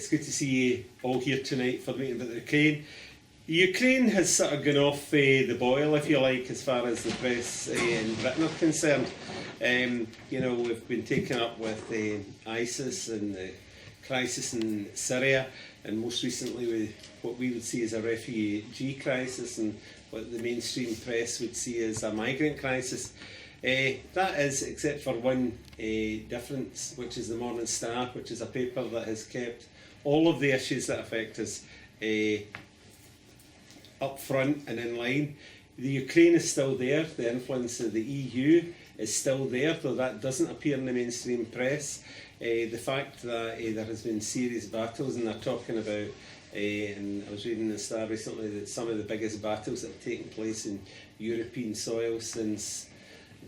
It's good to see you all here tonight for the meeting about the Ukraine. Ukraine has sort of gone off the boil, if you like, as far as the press in Britain are concerned. You know, we've been taken up with ISIS and the crisis in Syria, and most recently with what we would see as a refugee crisis and what the mainstream press would see as a migrant crisis. That is, except for one difference, which is the Morning Star, which is a paper that has kept all of the issues that affect us up front and in line. The Ukraine is still there, the influence of the EU is still there, though that doesn't appear in the mainstream press. The fact that there has been serious battles, and they're talking about, and I was reading in the Star recently, that some of the biggest battles that have taken place in European soil since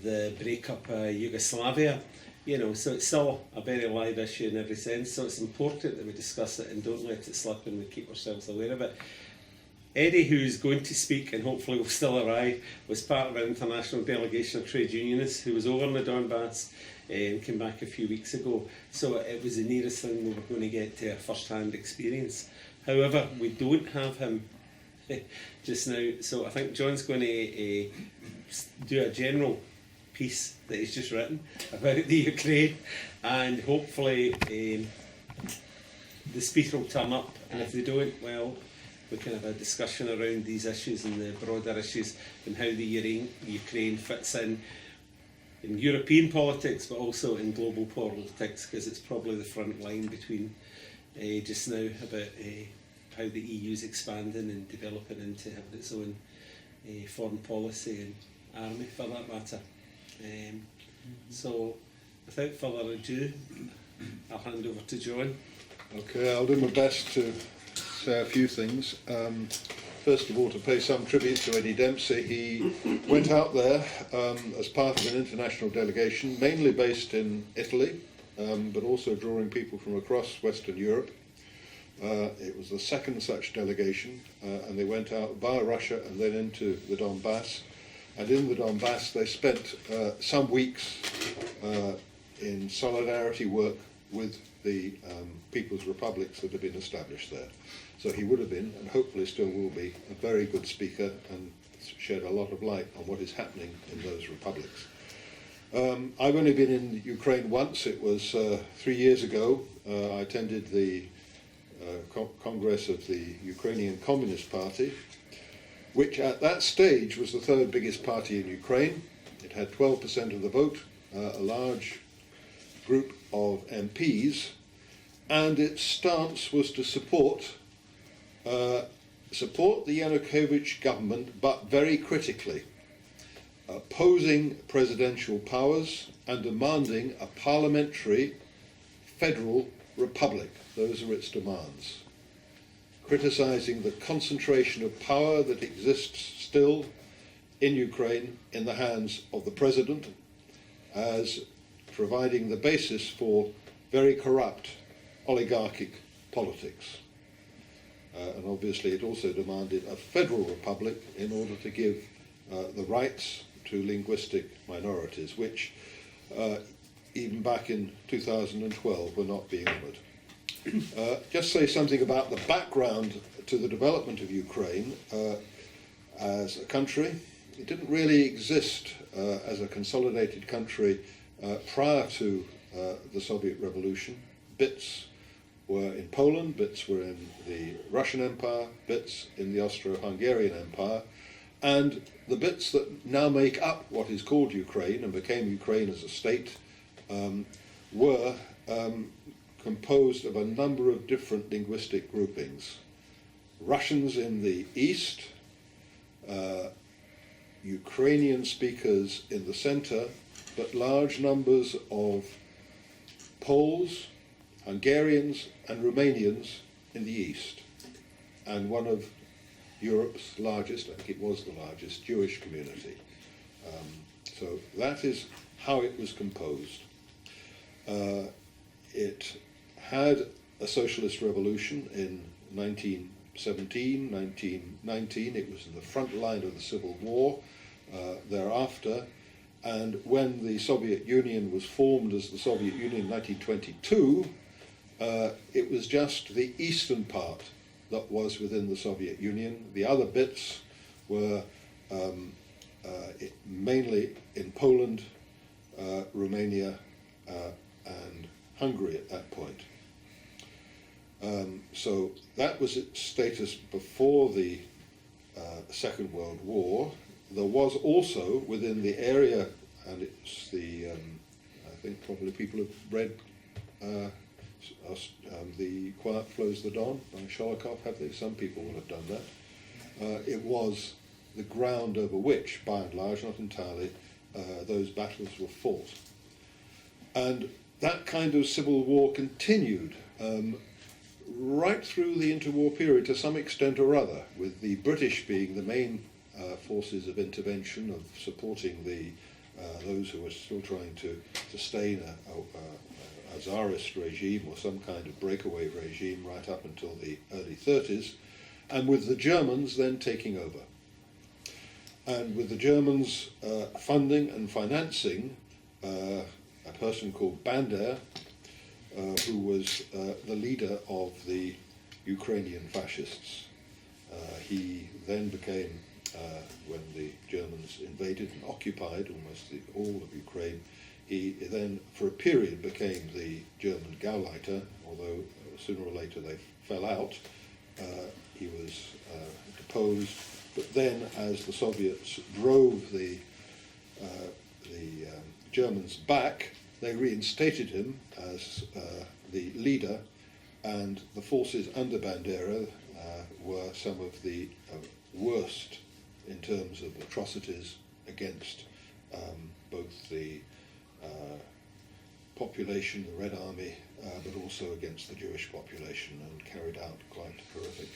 the breakup of Yugoslavia. You know, so it's still a very live issue in every sense, so it's important that we discuss it and don't let it slip and we keep ourselves aware of it. Eddie, who's going to speak and hopefully will still arrive, was part of an international delegation of trade unionists who was over in the Donbass and came back a few weeks ago. So it was the nearest thing we were going to get to a first-hand experience. However, we don't have him just now, so I think John's going to do a general piece that he's just written about the Ukraine, and hopefully the speaker will turn up, and if they don't, well, we can have a discussion around these issues and the broader issues and how the Ukraine fits in European politics, but also in global politics, because it's probably the front line between just now about how the EU is expanding and developing into having its own foreign policy and army, for that matter. So, without further ado, I'll hand over to John. Okay, I'll do my best to say a few things. First of all, to pay some tribute to Eddie Dempsy. He went out there as part of an international delegation, mainly based in Italy, but also drawing people from across Western Europe. It was the second such delegation, and they went out via Russia and then into the Donbass. And in the Donbass, they spent some weeks in solidarity work with the people's republics that have been established there. So he would have been, and hopefully still will be, a very good speaker and shed a lot of light on what is happening in those republics. I've only been in Ukraine once. It was 3 years ago. I attended the Congress of the Ukrainian Communist Party, which at that stage was the third biggest party in Ukraine. It had 12% of the vote, a large group of MPs, and its stance was to support the Yanukovych government, but very critically, opposing presidential powers and demanding a parliamentary federal republic. Those are its demands. Criticising the concentration of power that exists still in Ukraine in the hands of the president, as providing the basis for very corrupt oligarchic politics. And obviously it also demanded a federal republic in order to give the rights to linguistic minorities, which even back in 2012 were not being honoured. Just say something about the background to the development of Ukraine as a country. It didn't really exist as a consolidated country prior to the Soviet Revolution. Bits were in Poland, bits were in the Russian Empire, bits in the Austro-Hungarian Empire, and the bits that now make up what is called Ukraine and became Ukraine as a state were composed of a number of different linguistic groupings. Russians in the east, Ukrainian speakers in the center, but large numbers of Poles, Hungarians and Romanians in the east, and one of Europe's largest, I think it was the largest, Jewish community. So that is how it was composed. It had a socialist revolution in 1917, 1919. It was in the front line of the Civil War thereafter. And when the Soviet Union was formed as the Soviet Union in 1922, it was just the eastern part that was within the Soviet Union. The other bits were mainly in Poland, Romania, and Hungary at that point. So that was its status before the Second World War. There was also within the area, and it's the, I think probably people have read The Quiet Flows the Don by Sholokov, have they? Some people will have done that. It was the ground over which, by and large, not entirely, those battles were fought. And that kind of civil war continued right through the interwar period to some extent or other, with the British being the main forces of intervention, of supporting those who were still trying to sustain a Tsarist regime or some kind of breakaway regime right up until the early 30s, and with the Germans then taking over. And with the Germans funding and financing a person called Bander, who was the leader of the Ukrainian fascists. He then became, when the Germans invaded and occupied almost all of Ukraine, he then for a period became the German Gauleiter, although sooner or later they fell out. He was deposed, but then as the Soviets drove the Germans back, they reinstated him as the leader, and the forces under Bandera were some of the worst in terms of atrocities against both the population, the Red Army, but also against the Jewish population, and carried out quite horrific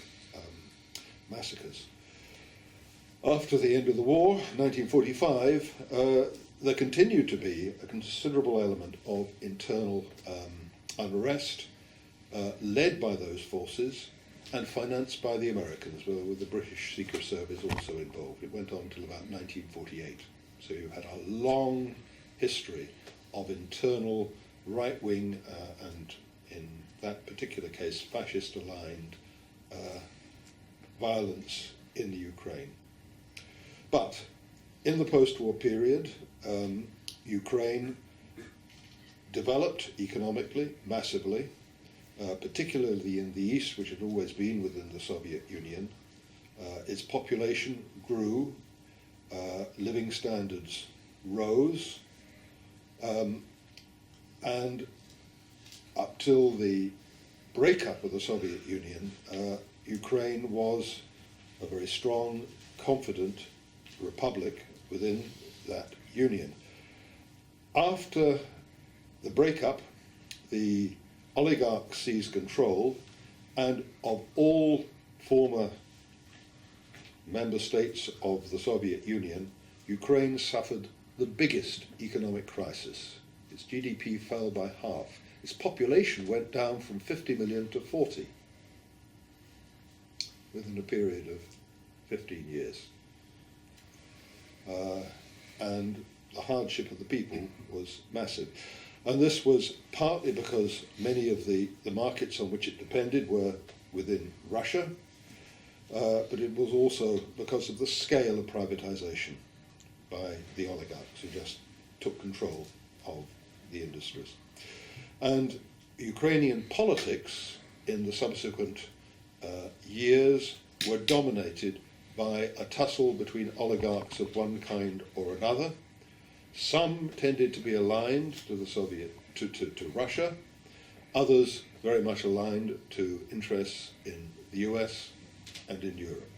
massacres. After the end of the war, 1945, there continued to be a considerable element of internal unrest, led by those forces and financed by the Americans, with the British Secret Service also involved. It went on until about 1948. So you had a long history of internal right-wing and, in that particular case, fascist-aligned violence in the Ukraine. But in the post-war period, Ukraine developed economically massively, particularly in the east, which had always been within the Soviet Union. Its population grew, living standards rose, and up till the breakup of the Soviet Union, Ukraine was a very strong, confident republic within that union. After the breakup, the oligarchs seized control, and of all former member states of the Soviet Union, Ukraine suffered the biggest economic crisis. Its GDP fell by half. Its population went down from 50 million to 40 within a period of 15 years. And the hardship of the people was massive. And this was partly because many of the markets on which it depended were within Russia, but it was also because of the scale of privatization by the oligarchs who just took control of the industries. And Ukrainian politics in the subsequent years were dominated by a tussle between oligarchs of one kind or another. Some tended to be aligned to the to Russia, others very much aligned to interests in the US and in Europe.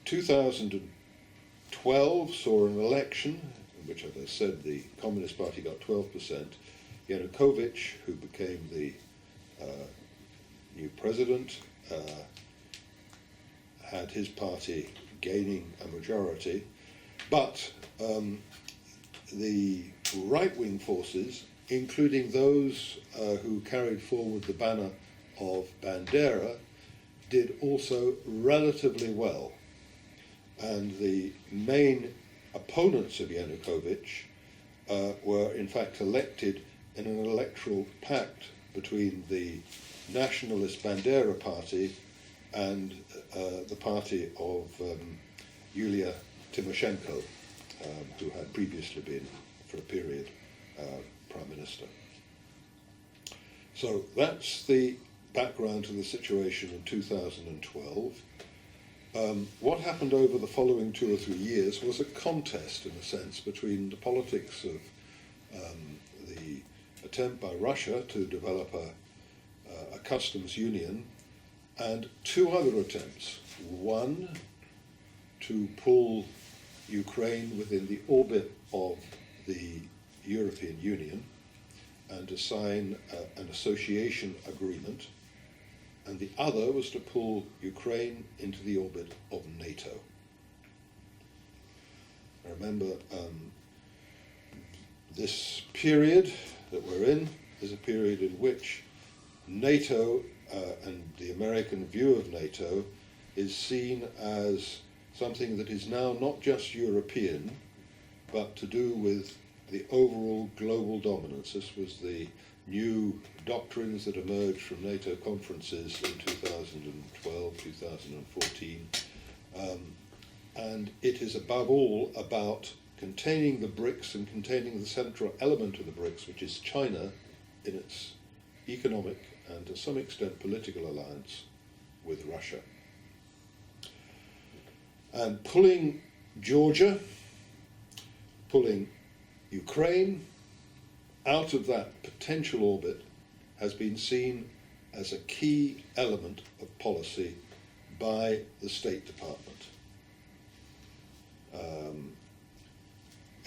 2012 saw an election in which, as I said, the Communist Party got 12%. Yanukovych, who became the new president, had his party gaining a majority, but the right-wing forces, including those who carried forward the banner of Bandera, did also relatively well. And the main opponents of Yanukovych were in fact elected in an electoral pact between the nationalist Bandera party and the party of Yulia Tymoshenko, who had previously been, for a period, Prime Minister. So that's the background to the situation in 2012. What happened over the following 2 or 3 years was a contest, in a sense, between the politics of the attempt by Russia to develop a customs union and 2 other attempts. One, to pull Ukraine within the orbit of the European Union and to sign an association agreement, and the other was to pull Ukraine into the orbit of NATO. I remember this period that we're in is a period in which NATO and the American view of NATO is seen as something that is now not just European, but to do with the overall global dominance. This was the new doctrines that emerged from NATO conferences in 2012, 2014. And it is above all about containing the BRICS and containing the central element of the BRICS, which is China, in its economic and to some extent political alliance with Russia. And pulling Georgia, pulling Ukraine out of that potential orbit has been seen as a key element of policy by the State Department.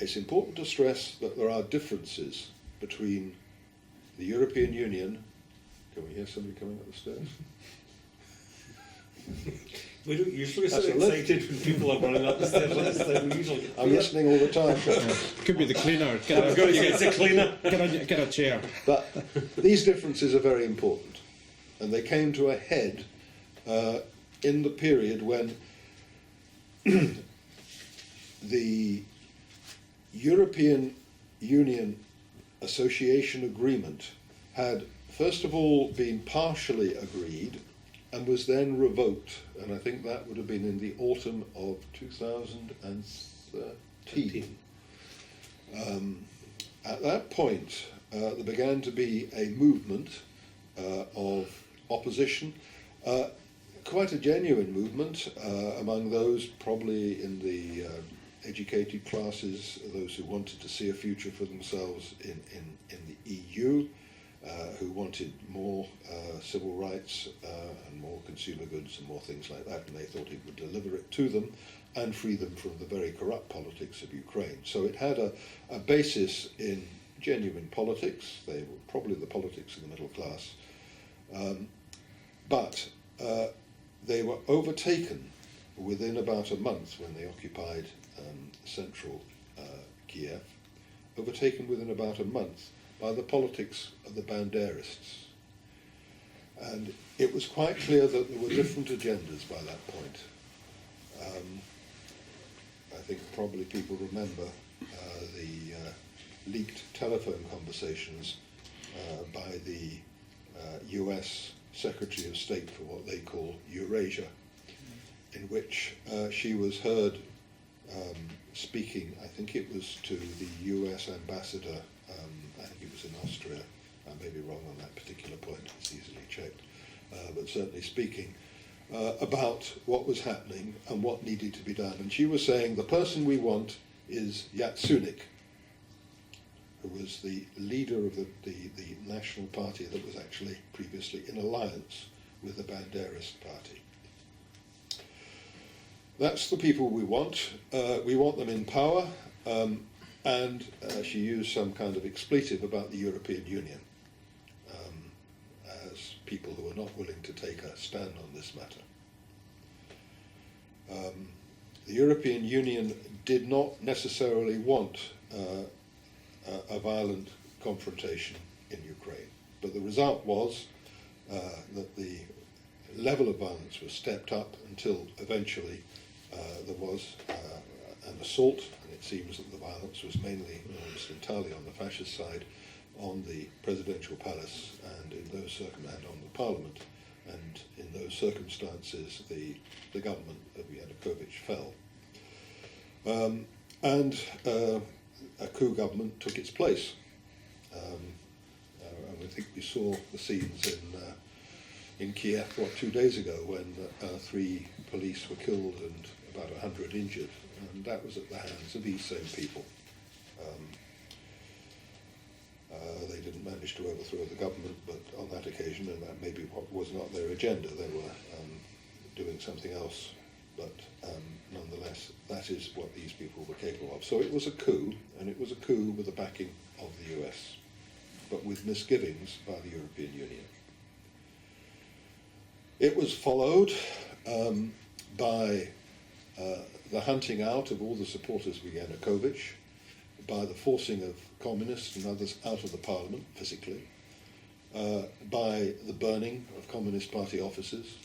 It's important to stress that there are differences between the European Union. Can we hear somebody coming up the stairs? We don't usually get so excited when people are running up the stairs last time. We usually I'm listening all the time. Could be the cleaner. I'm going to say it's a cleaner. Get a chair. But these differences are very important, and they came to a head in the period when the European Union Association Agreement had, first of all, been partially agreed and was then revoked, and I think that would have been in the autumn of 2013. At that point, there began to be a movement of opposition, quite a genuine movement among those probably in the educated classes, those who wanted to see a future for themselves in the EU, who wanted more civil rights and more consumer goods and more things like that, and they thought it would deliver it to them and free them from the very corrupt politics of Ukraine. So it had a basis in genuine politics. They were probably the politics of the middle class, but they were overtaken within about a month when they occupied central Kiev, overtaken within about a month by the politics of the Banderists. And it was quite clear that there were different agendas by that point. I think probably people remember the leaked telephone conversations by the US Secretary of State for what they call Eurasia, in which she was heard speaking, I think it was to the US ambassador, I think it was in Austria. I may be wrong on that particular point, it's easily checked, but certainly speaking about what was happening and what needed to be done. And she was saying the person we want is Yatsenyuk, who was the leader of the national party that was actually previously in alliance with the Banderist party. That's the people we want. We want them in power, and she used some kind of expletive about the European Union as people who are not willing to take a stand on this matter. The European Union did not necessarily want a violent confrontation in Ukraine, but the result was that the level of violence was stepped up until eventually there was an assault, and it seems that the violence was mainly, almost entirely on the fascist side on the presidential palace and on the parliament, and in those circumstances the government of Yanukovych fell. And a coup government took its place. And I think we saw the scenes in Kiev, 2 days ago, when 3 police were killed and about 100 injured, and that was at the hands of these same people. They didn't manage to overthrow the government, but on that occasion, and that maybe was not their agenda, they were doing something else, but nonetheless, that is what these people were capable of. So it was a coup, and it was a coup with the backing of the US, but with misgivings by the European Union. It was followed by the hunting out of all the supporters of Yanukovych, by the forcing of communists and others out of the parliament physically, by the burning of Communist Party offices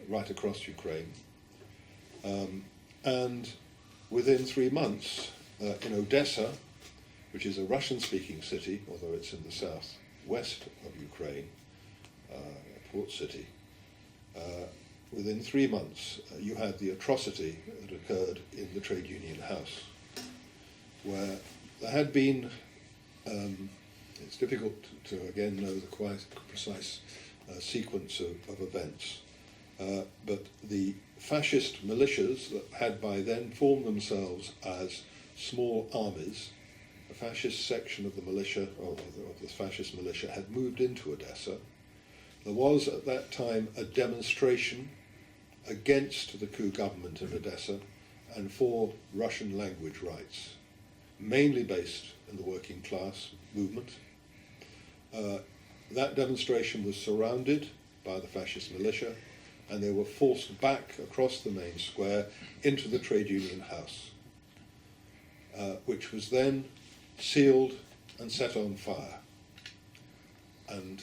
right across Ukraine. And within 3 months, in Odessa, which is a Russian-speaking city, although it's in the southwest of Ukraine, a port city, within 3 months you had the atrocity that occurred in the trade union house, where there had been, it's difficult to again know the quite precise sequence of events, but the fascist militias that had by then formed themselves as small armies, a fascist section of the militia, or of the fascist militia, had moved into Odessa. There was at that time a demonstration against the coup government in Odessa and for Russian language rights, mainly based in the working class movement. That demonstration was surrounded by the fascist militia, and they were forced back across the main square into the trade union house, which was then sealed and set on fire. And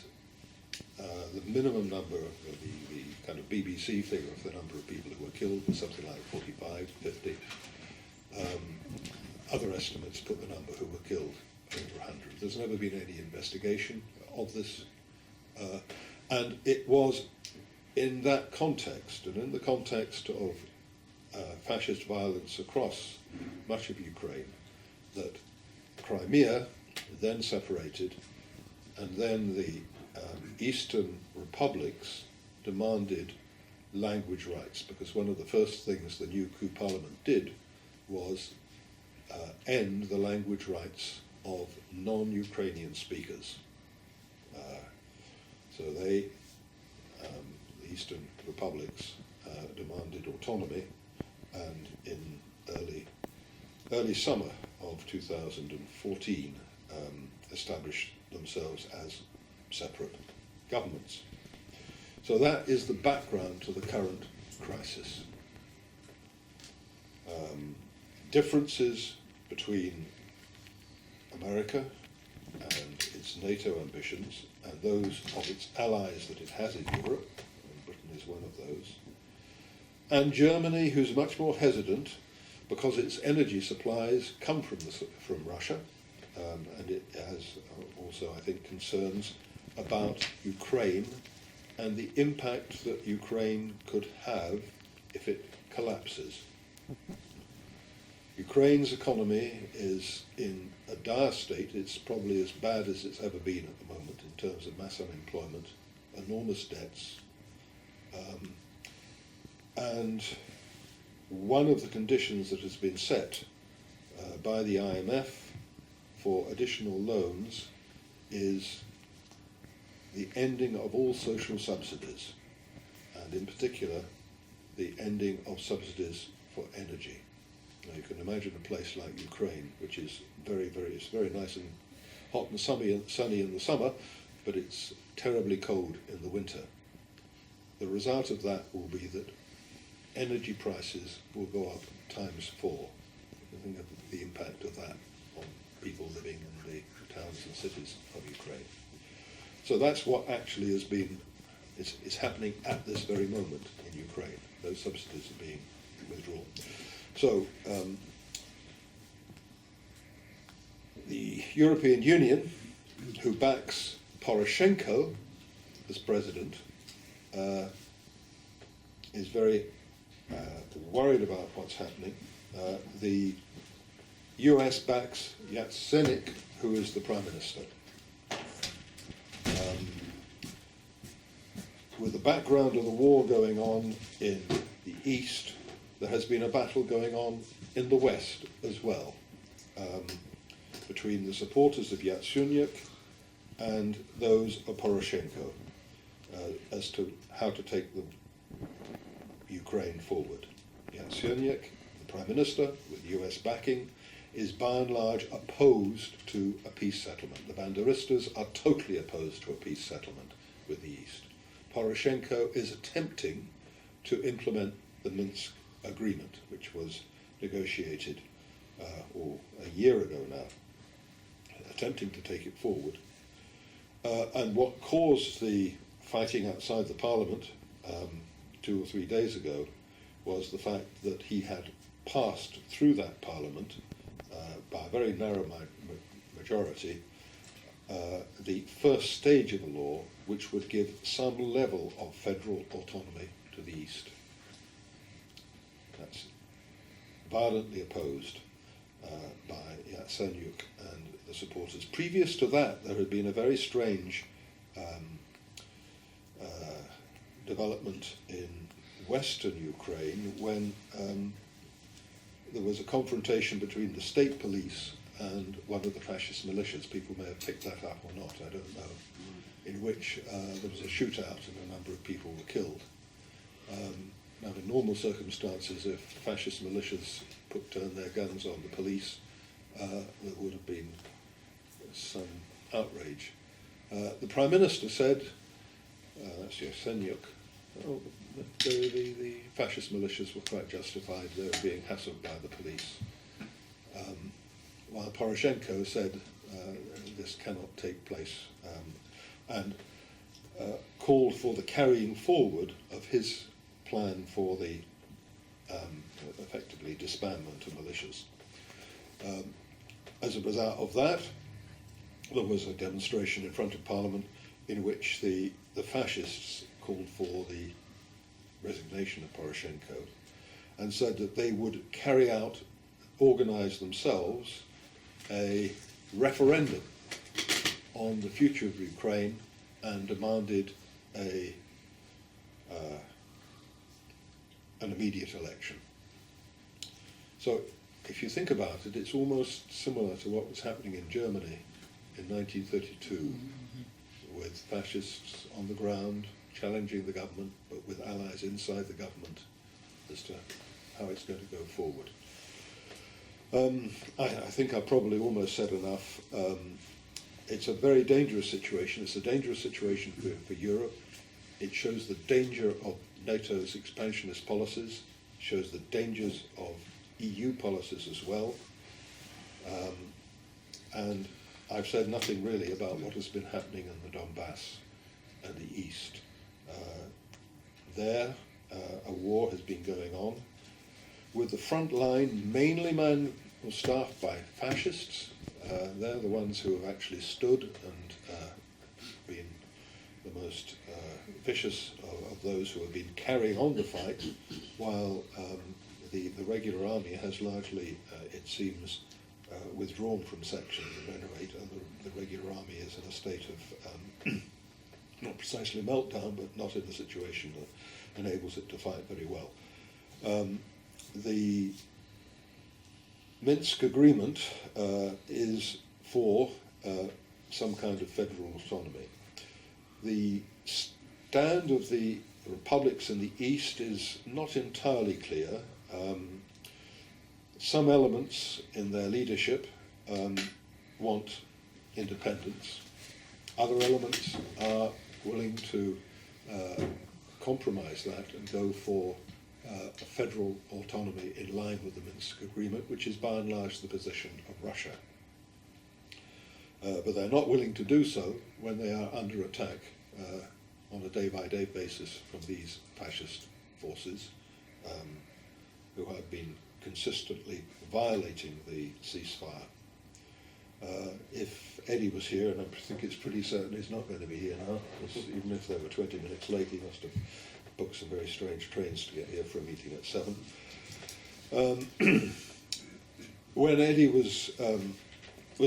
the minimum number, the kind of BBC figure of the number of people who were killed was something like 45, 50. Other estimates put the number who were killed over 100. There's never been any investigation of this. And it was in that context, and in the context of fascist violence across much of Ukraine, that Crimea then separated, and then the Eastern republics demanded language rights, because one of the first things the new coup parliament did was end the language rights of non-Ukrainian speakers. So they, the Eastern republics, demanded autonomy, and in early summer of 2014 established themselves as separate governments. So that is the background to the current crisis. Differences between America and its NATO ambitions and those of its allies that it has in Europe, and Britain is one of those, and Germany, who's much more hesitant because its energy supplies come from Russia, and it has also, I think, concerns about Ukraine and the impact that Ukraine could have if it collapses. Ukraine's economy is in a dire state. It's probably as bad as it's ever been at the moment in terms of mass unemployment, enormous debts, and one of the conditions that has been set by the IMF for additional loans is the ending of all social subsidies, and in particular the ending of subsidies for energy. Now you can imagine a place like Ukraine, which is it's very nice and hot and sunny in the summer, but it's terribly cold in the winter. The result of that will be that energy prices will go up ×4. Think of the impact of that on people living in the towns and cities of Ukraine. So that's what actually has been, is happening at this very moment in Ukraine. Those subsidies are being withdrawn. So the European Union who backs Poroshenko as president, is very worried about what's happening. The US backs Yatsenyuk, who is the prime minister. With the background of the war going on in the east, there has been a battle going on in the west as well, between the supporters of Yatsenyuk and those of Poroshenko, as to how to take the Ukraine forward. Yatsenyuk, the prime minister, with US backing, is by and large opposed to a peace settlement. The Banderistas are totally opposed to a peace settlement with the east. Poroshenko is attempting to implement the Minsk agreement, which was negotiated a year ago now, attempting to take it forward. And what caused the fighting outside the parliament 2 or 3 days ago was the fact that he had passed through that parliament by a very narrow majority the first stage of a law which would give some level of federal autonomy to the east. That's violently opposed by Yatsenyuk and the supporters. Previous to that, there had been a very strange development in western Ukraine when there was a confrontation between the state police and one of the fascist militias. People may have picked that up or not, I don't know, in which there was a shootout and a number of people were killed. Now, in normal circumstances, if fascist militias turned their guns on the police, there would have been some outrage. The Prime Minister said, that's Yatsenyuk, the fascist militias were quite justified, they were being hassled by the police. While Poroshenko said this cannot take place, and called for the carrying forward of his plan for the effectively disbandment of militias. As a result of that, there was a demonstration in front of Parliament in which the fascists called for the resignation of Poroshenko and said that they would organise themselves a referendum on the future of Ukraine and demanded an immediate election. So if you think about it, it's almost similar to what was happening in Germany in 1932, with fascists on the ground challenging the government, but with allies inside the government as to how it's going to go forward. I think I probably almost said enough. It's a very dangerous situation. It's a dangerous situation for Europe. It shows the danger of NATO's expansionist policies, shows the dangers of EU policies as well. And I've said nothing really about what has been happening in the Donbass and the east. There, a war has been going on, with the front line mainly staffed by fascists. They're the ones who have actually stood and been the most vicious of those who have been carrying on the fight, while the regular army has largely, it seems, withdrawn from sections of Venerate, and the regular army is in a state of not precisely meltdown, but not in a situation that enables it to fight very well. The Minsk agreement is for some kind of federal autonomy. The stand of the republics in the east is not entirely clear. Some elements in their leadership want independence. Other elements are willing to compromise that and go for a federal autonomy in line with the Minsk agreement, which is by and large the position of Russia. But they're not willing to do so when they are under attack on a day-by-day basis from these fascist forces who have been consistently violating the ceasefire. If Eddie was here, and I think it's pretty certain he's not going to be here now, because even if they were 20 minutes late, he must have booked some very strange trains to get here for a meeting at 7. When Eddie was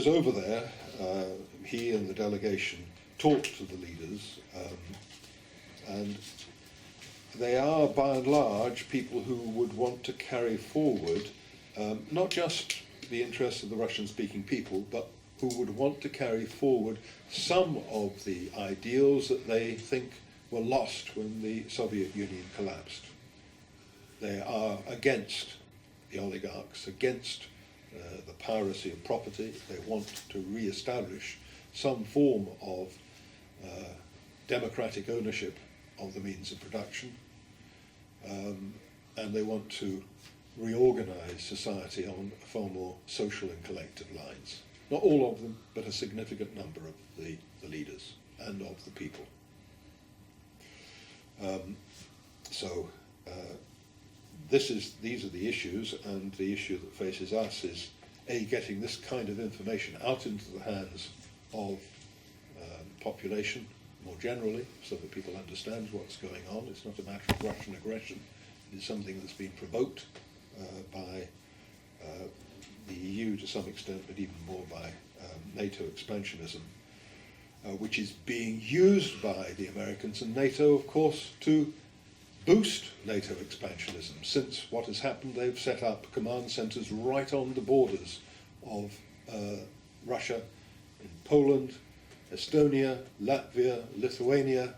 over there, he and the delegation talked to the leaders, and they are, by and large, people who would want to carry forward not just the interests of the Russian-speaking people, but who would want to carry forward some of the ideals that they think were lost when the Soviet Union collapsed. They are against the oligarchs, against the piracy of property. They want to re-establish some form of democratic ownership of the means of production, and they want to reorganize society on far more social and collective lines. Not all of them, but a significant number of the leaders and of the people. These are the issues, and the issue that faces us is getting this kind of information out into the hands of population more generally, so that people understand what's going on. It's not a matter of Russian aggression. It is something that's been provoked by the EU to some extent, but even more by NATO expansionism, which is being used by the Americans and NATO, of course, to boost NATO expansionism. Since what has happened, they've set up command centres right on the borders of Russia, in Poland, Estonia, Latvia, Lithuania,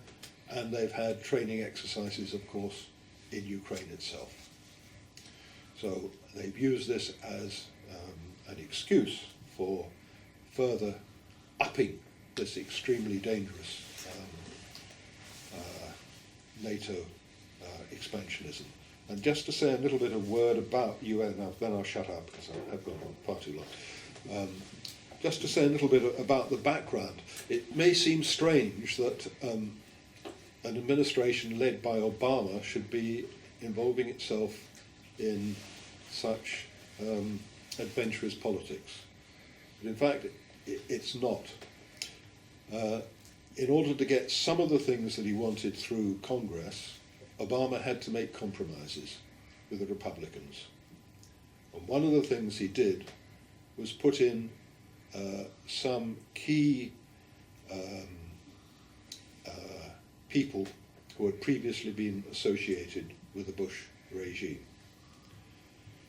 and they've had training exercises, of course, in Ukraine itself. So they've used this as an excuse for further upping this extremely dangerous NATO expansionism. And just to say a little bit of word about UN, then I'll shut up because I have gone on far too long. Just to say a little bit about the background. It may seem strange that an administration led by Obama should be involving itself in such adventurous politics. But in fact, it's not. In order to get some of the things that he wanted through Congress, Obama had to make compromises with the Republicans. And one of the things he did was put in some key people who had previously been associated with the Bush regime.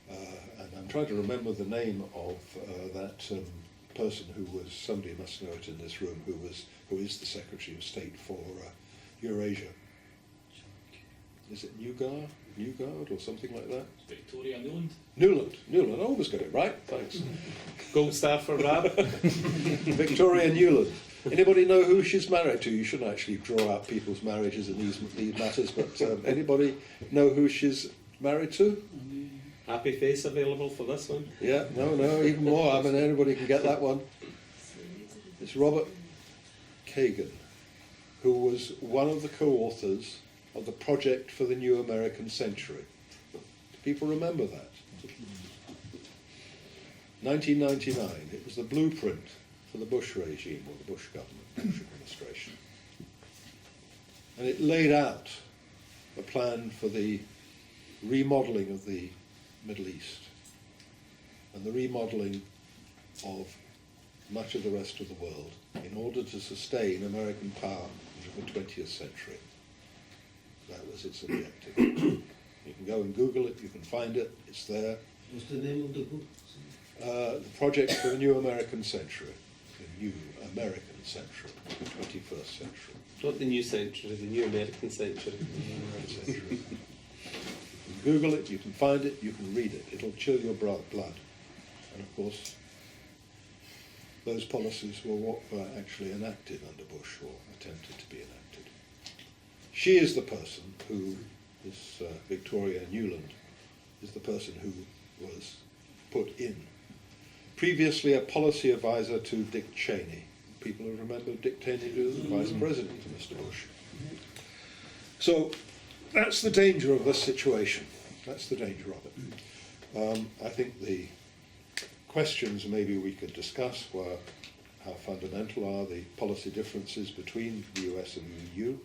And I'm trying to remember the name of that person who was, somebody must know it in this room, who is the Secretary of State for Eurasia. Is it Newgard or something like that? Victoria Nuland. Nuland, I always got it right, thanks. Gold staff for Rab. Victoria Nuland. Anybody know who she's married to? You shouldn't actually draw out people's marriages in these matters, but anybody know who she's married to? Happy face available for this one. Yeah, no, even more. I mean, anybody can get that one. It's Robert Kagan, who was one of the co-authors of the Project for the New American Century. Do people remember that? 1999, it was the blueprint for the Bush regime, or the Bush government, Bush administration. And it laid out a plan for the remodelling of the Middle East and the remodelling of much of the rest of the world in order to sustain American power into the 20th century. That was its objective. You can go and Google it, you can find it, it's there. What's the name of the book? The Project for the New American Century. The New American Century, the 21st century. Not the new century, the new American century. You can Google it, you can find it, you can read it. It'll chill your blood. And of course, those policies were what were actually enacted under Bush, or attempted to be enacted. She is the person who, this Victoria Nuland, is the person who was put in. Previously a policy advisor to Dick Cheney. People who remember Dick Cheney was the vice president to Mr. Bush. So that's the danger of this situation. That's the danger of it. I think the questions maybe we could discuss were how fundamental are the policy differences between the US and the EU?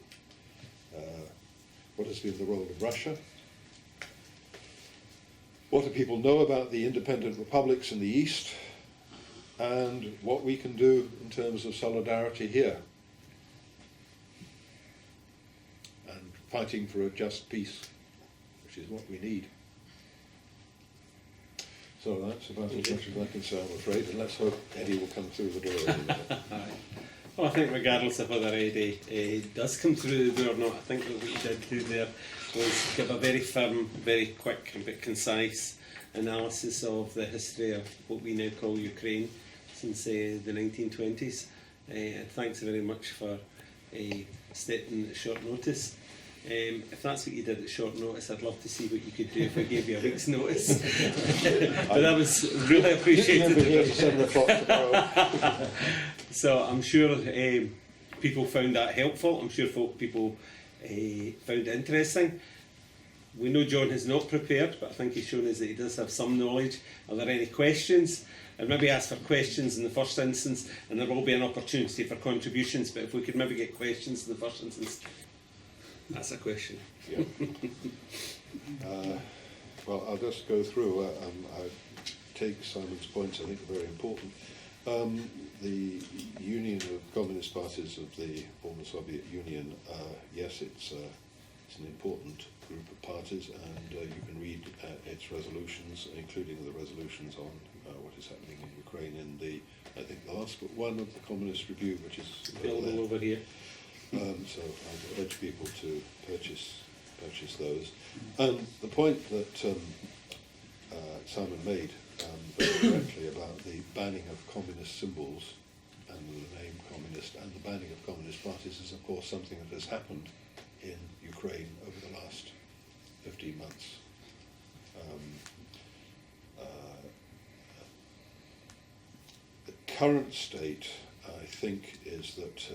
What has been the role of Russia? What do people know about the independent republics in the East? And what we can do in terms of solidarity here? And fighting for a just peace, which is what we need. So that's about as much as I can say, I'm afraid, and let's hope Eddie will come through the door. Well, I think regardless of whether Eddie does come through the door or not, I think that what he did do there was give a very firm, very quick and bit concise analysis of the history of what we now call Ukraine since the 1920s. Thanks very much for stepping at short notice. If that's what you did at short notice, I'd love to see what you could do if I gave you a week's notice. But that was really appreciated. Here to 7 o'clock tomorrow. So I'm sure people found that helpful. I'm sure people found it interesting. We know John has not prepared, but I think he's shown us that he does have some knowledge. Are there any questions? I'd maybe ask for questions in the first instance, and there will be an opportunity for contributions, but if we could maybe get questions in the first instance. That's a question. Yeah. Well, I'll just go through. I take Simon's points, I think, are very important. The Union of Communist Parties of the former Soviet Union, yes, it's an important group of parties, and you can read its resolutions, including the resolutions on what is happening in Ukraine in the, I think, the last one of the Communist Review, which is Available over here. so I urge people to purchase those. And the point that Simon made very correctly about the banning of communist symbols and the name communist and the banning of communist parties is, of course, something that has happened in Ukraine over the last 15 months. The current state, I think, is that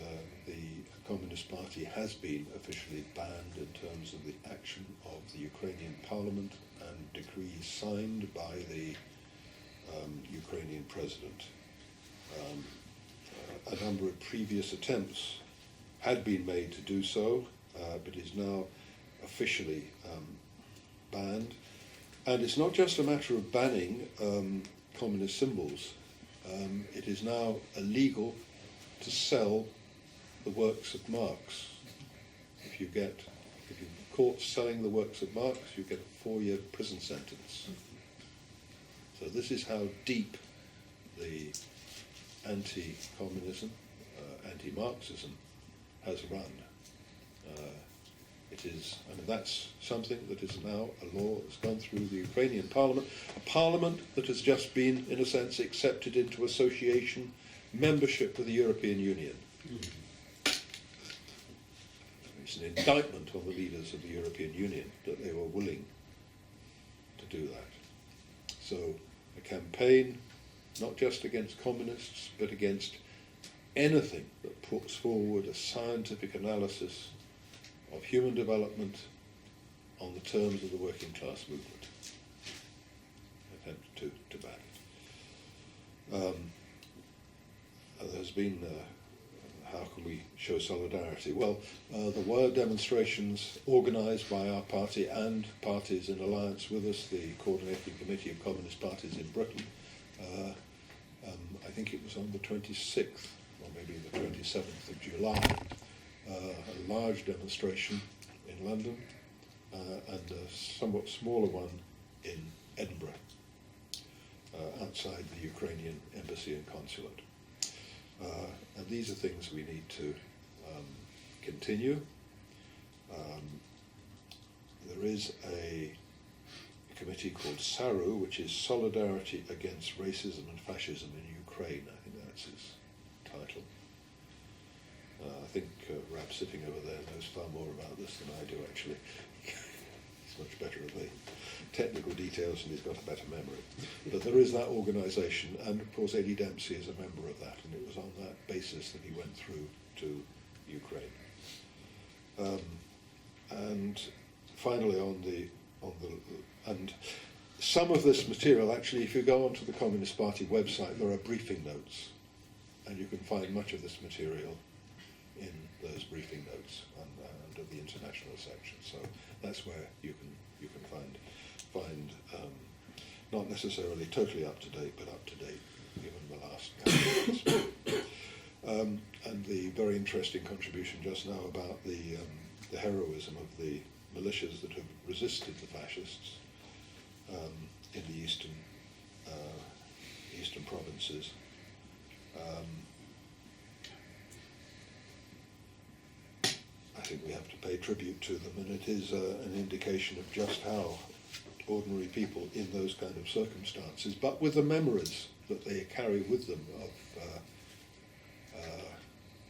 the Communist Party has been officially banned in terms of the action of the Ukrainian Parliament and decrees signed by the Ukrainian president. A number of previous attempts had been made to do so, but is now officially banned. And it's not just a matter of banning communist symbols. It is now illegal to sell the works of Marx. If you're caught selling the works of Marx, you get a 4-year prison sentence. So this is how deep the anti-communism, anti-Marxism has run. It is, and that's something that is now a law that's gone through the Ukrainian parliament, a parliament that has just been, in a sense, accepted into association membership with the European Union. It's an indictment on the leaders of the European Union that they were willing to do that. So a campaign, not just against communists, but against anything that puts forward a scientific analysis of human development on the terms of the working class movement. Attempt to ban it. There's been, how can we show solidarity? Well, there were demonstrations organised by our party and parties in alliance with us, the Coordinating Committee of Communist Parties in Britain. I think it was on the 26th, or maybe the 27th of July. A large demonstration in London and a somewhat smaller one in Edinburgh, outside the Ukrainian embassy and consulate. And these are things we need to continue. There is a committee called SARU, which is Solidarity Against Racism and Fascism in Ukraine. I think that's its title. I think Rab sitting over there knows far more about this than I do, actually. He's much better at the technical details and he's got a better memory. But there is that organisation, and of course Eddie Dempsey is a member of that, and it was on that basis that he went through to Ukraine. And finally, and some of this material, actually, if you go onto the Communist Party website, there are briefing notes, and you can find much of this material in those briefing notes under the international section. So that's where you can find not necessarily totally up to date, but up to date given the last couple of months. And the very interesting contribution just now about the heroism of the militias that have resisted the fascists in the eastern provinces. I think we have to pay tribute to them, and it is an indication of just how ordinary people in those kind of circumstances, but with the memories that they carry with them of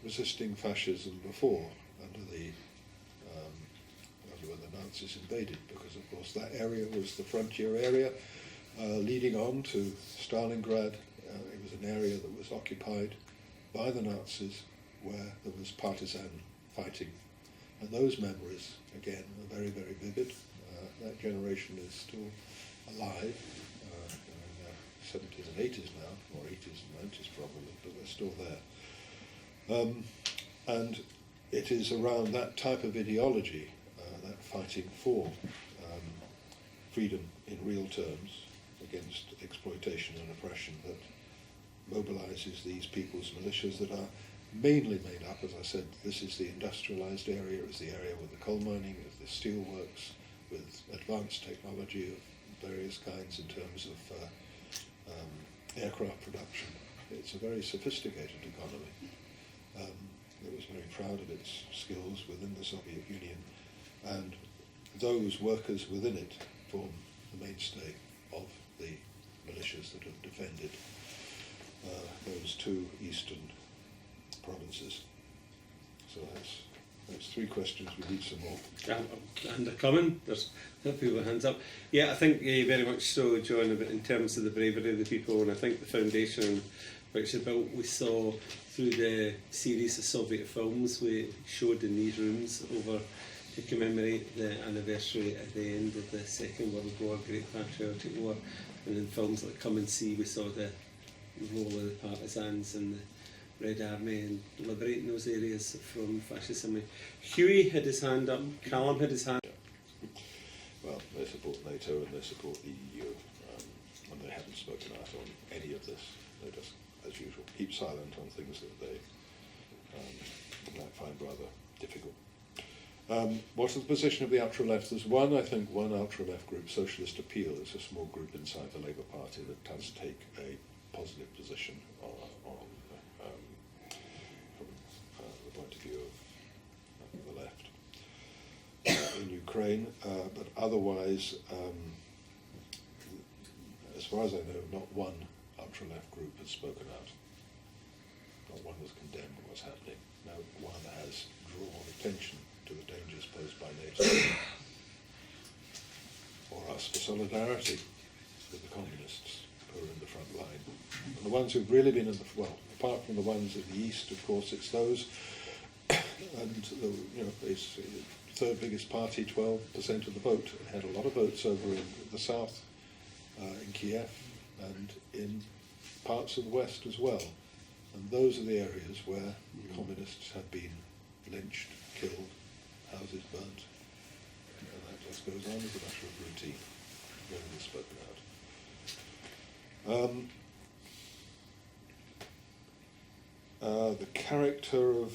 resisting fascism before, under when the Nazis invaded, because of course that area was the frontier area leading on to Stalingrad. It was an area that was occupied by the Nazis, where there was partisan fighting. And those memories, again, are very, very vivid. That generation is still alive, in their 70s and 80s now, or 80s and 90s probably, but they're still there. And it is around that type of ideology, that fighting for freedom in real terms against exploitation and oppression, that mobilizes these people's militias that are mainly made up, as I said, this is the industrialized area, it's the area with the coal mining, with the steel works, with advanced technology of various kinds in terms of aircraft production. It's a very sophisticated economy. It was very proud of its skills within the Soviet Union, and those workers within it form the mainstay of the militias that have defended those two eastern provinces. So that's three questions. We need some more. And they're coming. There's people with hands up. Yeah, I think very much so, John, in terms of the bravery of the people, and I think the foundation which is built, we saw through the series of Soviet films we showed in these rooms over to commemorate the anniversary at the end of the Second World War, Great Patriotic War, and in films like Come and See we saw the role of the partisans and the Red Army and liberating those areas from fascism. Huey had his hand up, Callum had his hand up. Well, they support NATO and they support the EU, and they haven't spoken out on any of this. They just, as usual, keep silent on things that they might find rather difficult. What is the position of the ultra-left? There's one ultra-left group, Socialist Appeal. It's a small group inside the Labour Party that does take a positive position on from the point of view of the left in Ukraine, but otherwise, as far as I know, not one ultra-left group has spoken out. Not one has condemned what's happening. No one has drawn attention to the dangers posed by NATO or asked for solidarity with the communists who are in the front line. And the ones who've really been in the, well, apart from the ones in the east, of course, it's those, and it's the third biggest party, 12% of the vote. It had a lot of votes over in the south, in Kiev, and in parts of the west as well. And those are the areas where communists have been lynched, killed, houses burnt, and that just goes on as a matter of routine. Nobody has spoken out. The character of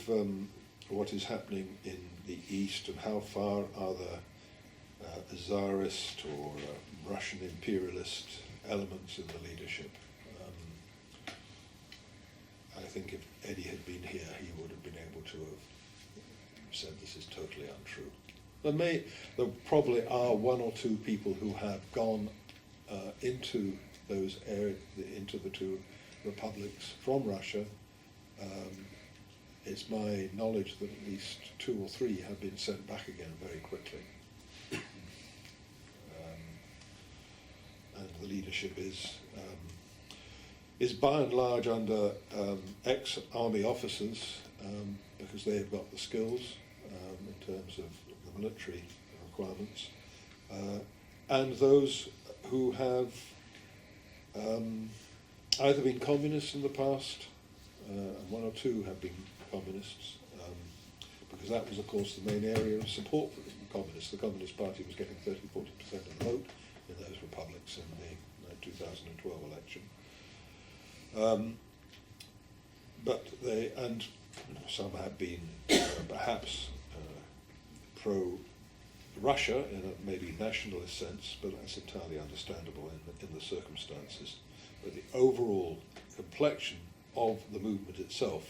what is happening in the east and how far are the Tsarist or Russian imperialist elements in the leadership. I think if Eddie had been here, he would have been able to have said this is totally untrue. There probably are one or two people who have gone into those areas, into the two republics from Russia. It's my knowledge that at least 2 or 3 have been sent back again very quickly. And the leadership is by and large under ex-army officers, because they have got the skills in terms of the military requirements, and those who have either been communists in the past, and one or two have been communists, because that was, of course, the main area of support for the communists. The Communist Party was getting 30–40% of the vote in those republics in the 2012 election. But they, and some have been perhaps pro-Russia in a maybe nationalist sense, but that's entirely understandable in the circumstances. But the overall complexion of the movement itself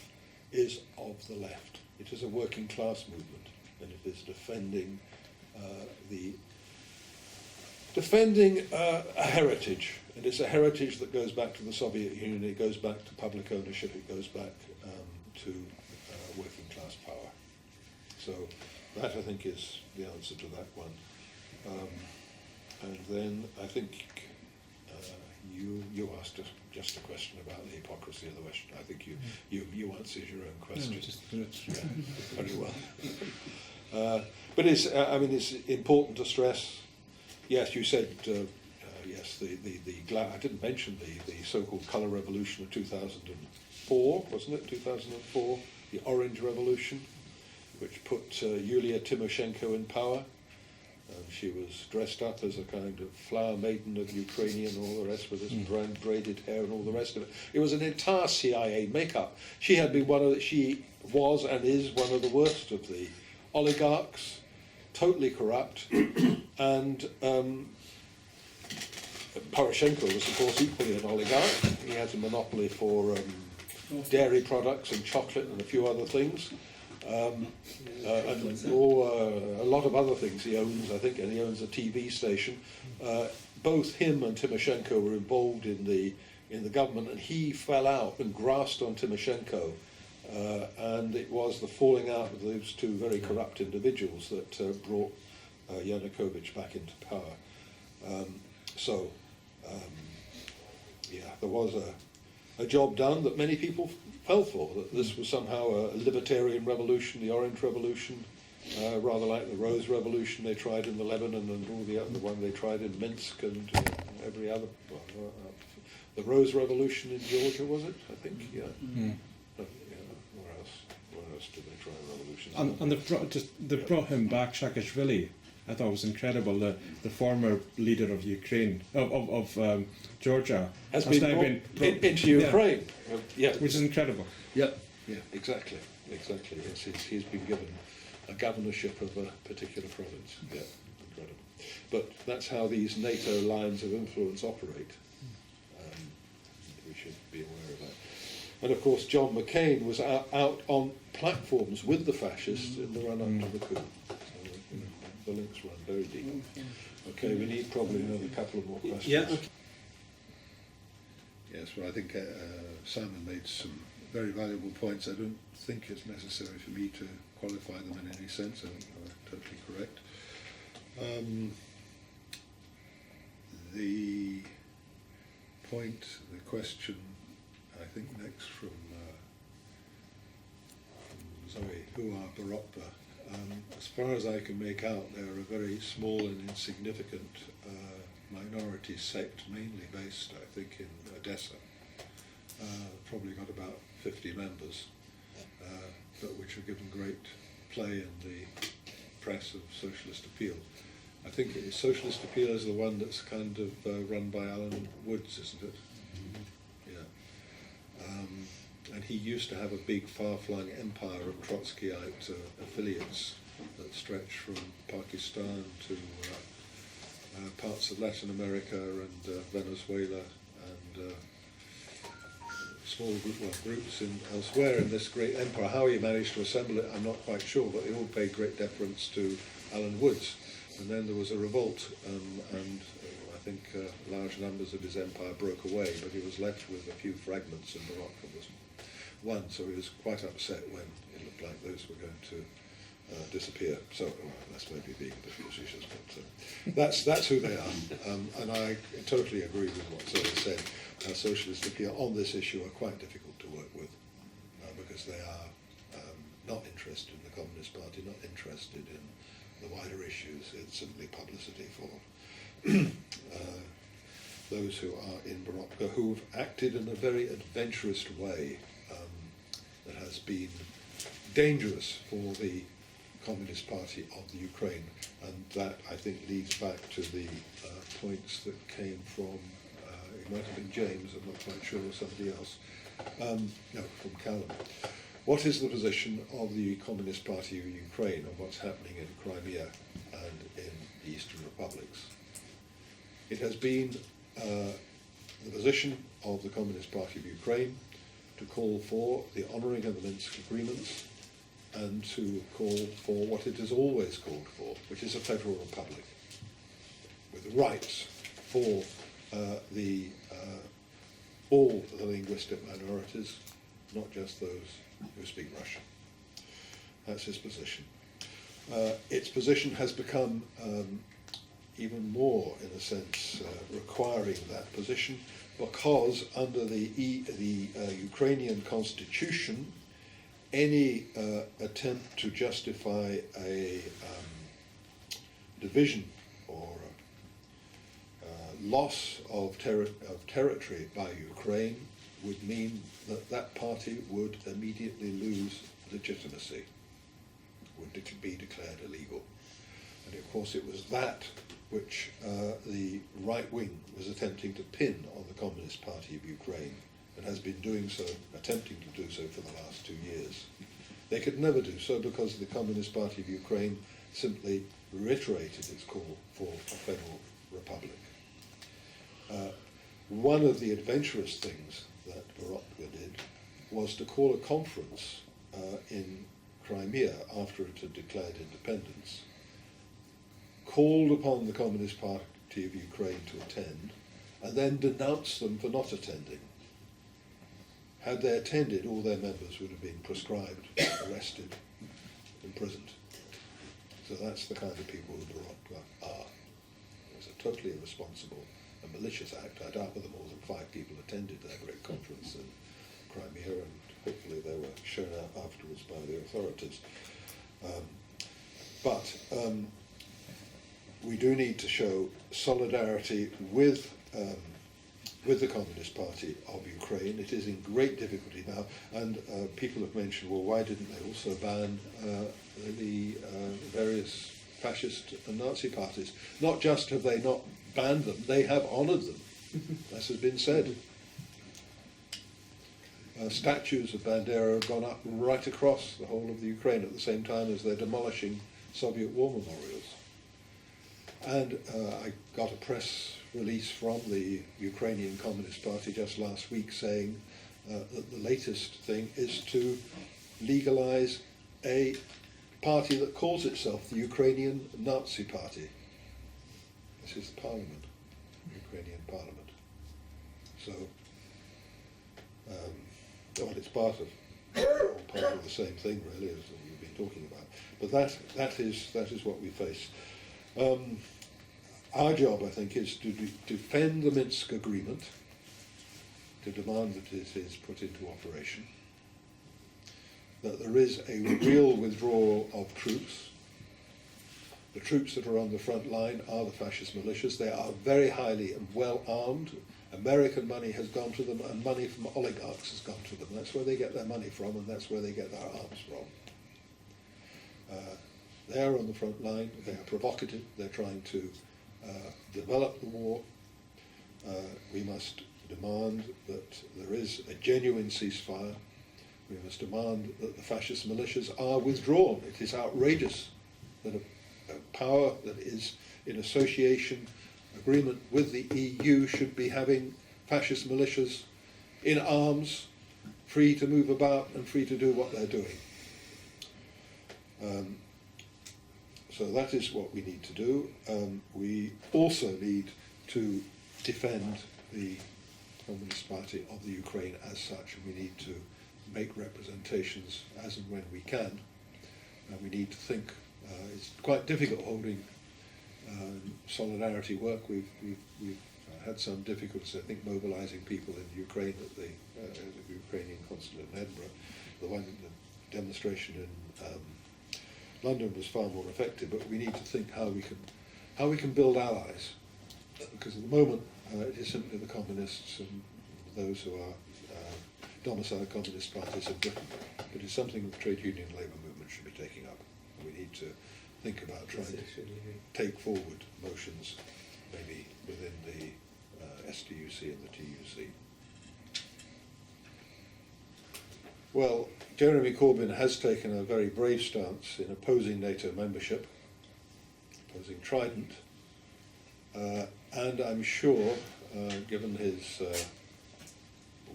is of the left. It is a working class movement, and it is defending a heritage, and it's a heritage that goes back to the Soviet Union, it goes back to public ownership, it goes back to working class power. So that, I think, is the answer to that one. And then I think you asked just a question about the hypocrisy of the West. I think you answered your own question. Very well. But it's it's important to stress. Yes, you said yes. I didn't mention the so-called colour revolution of 2004, wasn't it? 2004, the Orange Revolution, which put Yulia Tymoshenko in power. She was dressed up as a kind of flower maiden of Ukraine and all the rest, with this braided hair and all the rest of it. It was an entire CIA makeup. She had been she was and is one of the worst of the oligarchs, totally corrupt, and Poroshenko was, of course, equally an oligarch. He had a monopoly for dairy products and chocolate and a few other things. And a lot of other things he owns, I think, and he owns a TV station. Both him and Tymoshenko were involved in the government, and he fell out and grasped on Tymoshenko, and it was the falling out of those two very corrupt individuals that brought Yanukovych back into power. There was a job done that many people fell for, that this was somehow a libertarian revolution, the Orange Revolution, rather like the Rose Revolution they tried in the Lebanon and all the other one they tried in Minsk and every other. The Rose Revolution in Georgia, was it? I think, yeah. Where else did they try a revolution? And they've brought him back, Saakashvili. I thought it was incredible. The former leader of Ukraine, of Georgia, has been brought into Ukraine. Yeah, which is incredible. Yeah, exactly. Yes, he's been given a governorship of a particular province. Yeah, incredible. But that's how these NATO lines of influence operate. We should be aware of that. And of course, John McCain was out on platforms with the fascists in the run-up to the coup. The links run very deep. Okay, we need probably another couple of more questions. Yeah. Yes, well, I think Simon made some very valuable points. I don't think it's necessary for me to qualify them in any sense. I think they're totally correct. The question, I think next from Zoe, who are Barokba. As far as I can make out, they're a very small and insignificant minority sect, mainly based, I think, in Odessa. Probably got about 50 members, but which are given great play in the press of Socialist Appeal. I think Socialist Appeal is the one that's kind of run by Alan Woods, isn't it? Yeah. And he used to have a big far-flung empire of Trotskyite affiliates that stretched from Pakistan to parts of Latin America and Venezuela and small groups elsewhere in this great empire. How he managed to assemble it, I'm not quite sure, but they all paid great deference to Alan Woods. And then there was a revolt, and I think large numbers of his empire broke away, but he was left with a few fragments, and Morocco was one, so he was quite upset when it looked like those were going to disappear. So that's maybe being a bit facetious, but that's who they are. And I totally agree with what Zoe said. Socialist Appeal on this issue are quite difficult to work with because they are not interested in the Communist Party, not interested in the wider issues. It's simply publicity for those who are in Borodka, who've acted in a very adventurous way that has been dangerous for the Communist Party of the Ukraine, and that I think leads back to the points that came from, it might have been James, I'm not quite sure, or somebody else, no, from Callum. What is the position of the Communist Party of Ukraine on what's happening in Crimea and in the Eastern Republics? It has been the position of the Communist Party of Ukraine to call for the honouring of the Minsk agreements and to call for what it has always called for, which is a federal republic with rights for all the linguistic minorities, not just those who speak Russian. That's his position. Its position has become even more, in a sense, requiring that position, because under the Ukrainian constitution, any attempt to justify a division or loss of territory by Ukraine would mean that that party would immediately lose legitimacy, would be declared illegal. And of course it was that which the right wing was attempting to pin on the Communist Party of Ukraine, and has been doing so, attempting to do so for the last 2 years. They could never do so because the Communist Party of Ukraine simply reiterated its call for a federal republic. One of the adventurous things that Borodka did was to call a conference in Crimea after it had declared independence, called upon the Communist Party of Ukraine to attend, and then denounced them for not attending. Had they attended, all their members would have been proscribed, arrested, imprisoned. So that's the kind of people who Borodka are. It was a totally irresponsible and malicious act. I doubt whether more than 5 people attended their great conference in Crimea, and hopefully they were shown out afterwards by the authorities. But we do need to show solidarity with the Communist Party of Ukraine. It is in great difficulty now, and people have mentioned, well, why didn't they also ban the various fascist and Nazi parties? Not just have they not banned them, they have honoured them, as has been said. Statues of Bandera have gone up right across the whole of the Ukraine at the same time as they're demolishing Soviet war memorials. And I got a press release from the Ukrainian Communist Party just last week saying that the latest thing is to legalise a party that calls itself the Ukrainian Nazi Party. This is the parliament, Ukrainian parliament. So, well, it's part of the same thing, really, as we've been talking about. But that is what we face. Our job, I think, is to defend the Minsk agreement, to demand that it is put into operation, that there is a real withdrawal of troops. The troops that are on the front line are the fascist militias. They are very highly and well armed. American money has gone to them, and money from oligarchs has gone to them. That's where they get their money from, and that's where they get their arms from. They are on the front line. They are provocative. They're trying to develop the war. We must demand that there is a genuine ceasefire. We must demand that the fascist militias are withdrawn. It is outrageous that a power that is in association agreement with the EU should be having fascist militias in arms, free to move about and free to do what they're doing. So that is what we need to do. We also need to defend the Communist Party of the Ukraine as such, and we need to make representations as and when we can. We need to think. It's quite difficult holding solidarity work. We've had some difficulties, I think, mobilising people in Ukraine at the Ukrainian consulate in Edinburgh. The demonstration in London was far more effective, but we need to think how we can build allies, because at the moment It is simply the communists and those who are domiciled communist parties of Britain. It is something the trade union and labour movement should be taking up. We need to think about trying to take forward motions, maybe within the STUC and the TUC. Well, Jeremy Corbyn has taken a very brave stance in opposing NATO membership, opposing Trident, and I'm sure, given his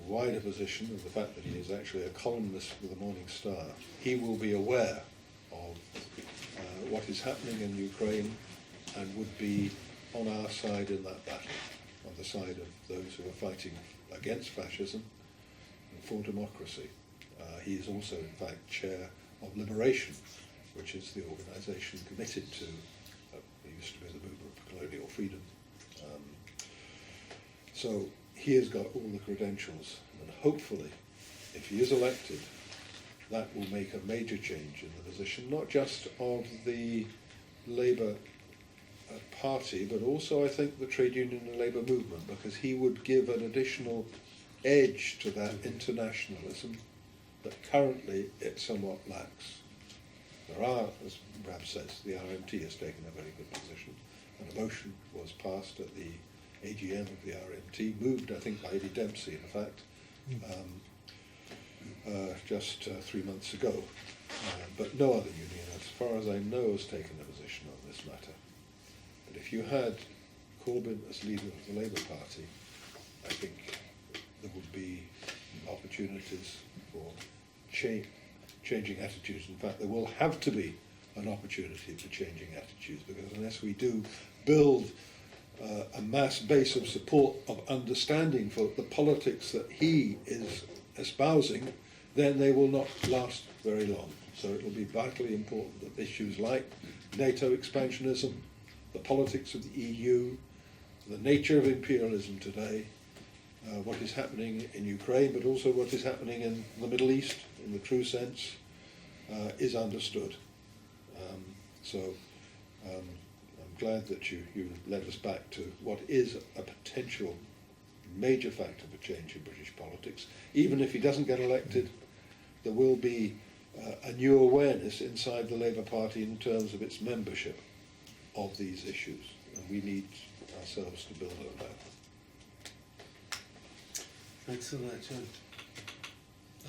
wider position and the fact that he is actually a columnist with the Morning Star, he will be aware of what is happening in Ukraine and would be on our side in that battle, on the side of those who are fighting against fascism and for democracy. He is also, in fact, chair of Liberation, which is the organisation committed to, it used to be the Movement for Colonial Freedom. So he has got all the credentials, and hopefully, if he is elected, that will make a major change in the position, not just of the Labour Party, but also, I think, the trade union and labour movement, because he would give an additional edge to that internationalism that currently it somewhat lacks. There are, as Brad says, the RMT has taken a very good position, and a motion was passed at the AGM of the RMT, moved, I think, by Eddie Dempsey, in fact, just 3 months ago. But no other union, as far as I know, has taken a position on this matter. But if you had Corbyn as leader of the Labour Party, I think there would be opportunities for changing attitudes. In fact, there will have to be an opportunity for changing attitudes, because unless we do build a mass base of support, of understanding for the politics that he is espousing, then they will not last very long. So it will be vitally important that issues like NATO expansionism, the politics of the EU, the nature of imperialism today, what is happening in Ukraine, but also what is happening in the Middle East, in the true sense, is understood. I'm glad that you led us back to what is a potential major factor for change in British politics. Even if he doesn't get elected, there will be a new awareness inside the Labour Party in terms of its membership of these issues, and we need ourselves to build on that. Thanks for that, John.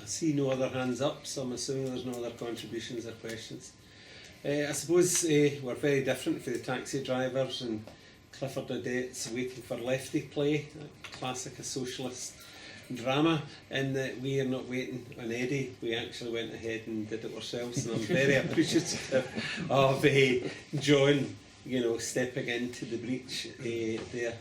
I see no other hands up, so I'm assuming there's no other contributions or questions. I suppose we're very different for the taxi drivers and Clifford Odets waiting for Lefty play, a classic of socialist drama, in that we are not waiting on Eddie, we actually went ahead and did it ourselves, and I'm very appreciative of John, stepping into the breach there.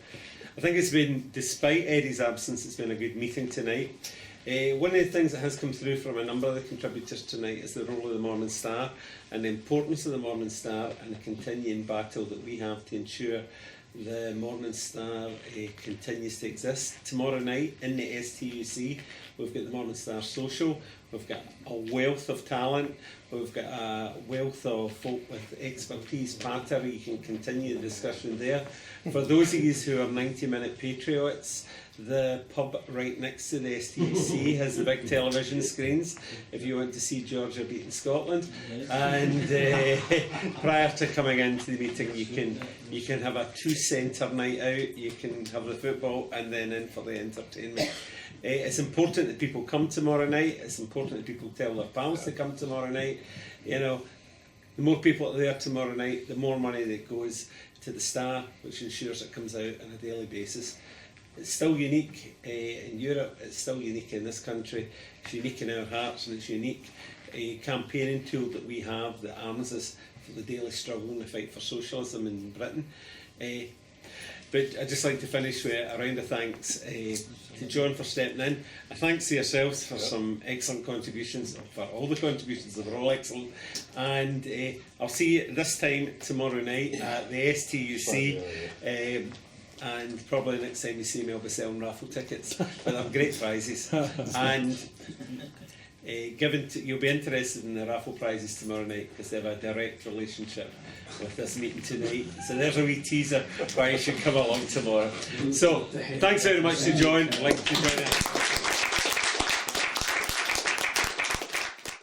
I think it's been, despite Eddie's absence, it's been a good meeting tonight. One of the things that has come through from a number of the contributors tonight is the role of the Morning Star and the importance of the Morning Star and the continuing battle that we have to ensure the Morning Star continues to exist. Tomorrow night in the STUC we've got the Morning Star Social, we've got a wealth of talent, we've got a wealth of folk with expertise. Patter, you can continue the discussion there. For those of you who are 90-minute patriots, the pub right next to the STUC has the big television screens if you want to see Georgia beating Scotland. And prior to coming into the meeting, you can have a two-centre night out, you can have the football, and then in for the entertainment. It's important that people come tomorrow night. It's important that people tell their pals to come tomorrow night. The more people are there tomorrow night, the more money that goes to the Star, which ensures it comes out on a daily basis. It's still unique in Europe, it's still unique in this country, it's unique in our hearts, and it's unique a campaigning tool that we have that arms us for the daily struggle and the fight for socialism in Britain. But I'd just like to finish with a round of thanks to John for stepping in. A thanks to yourselves for some excellent contributions, for all the contributions, they were all excellent. And I'll see you this time tomorrow night at the STUC. And probably next time you see me I'll be selling raffle tickets, but they're great prizes. And You'll be interested in the raffle prizes tomorrow night because they have a direct relationship with this meeting tonight. So there's a wee teaser why you should come along tomorrow. So thanks very much to join. I'd like to join in.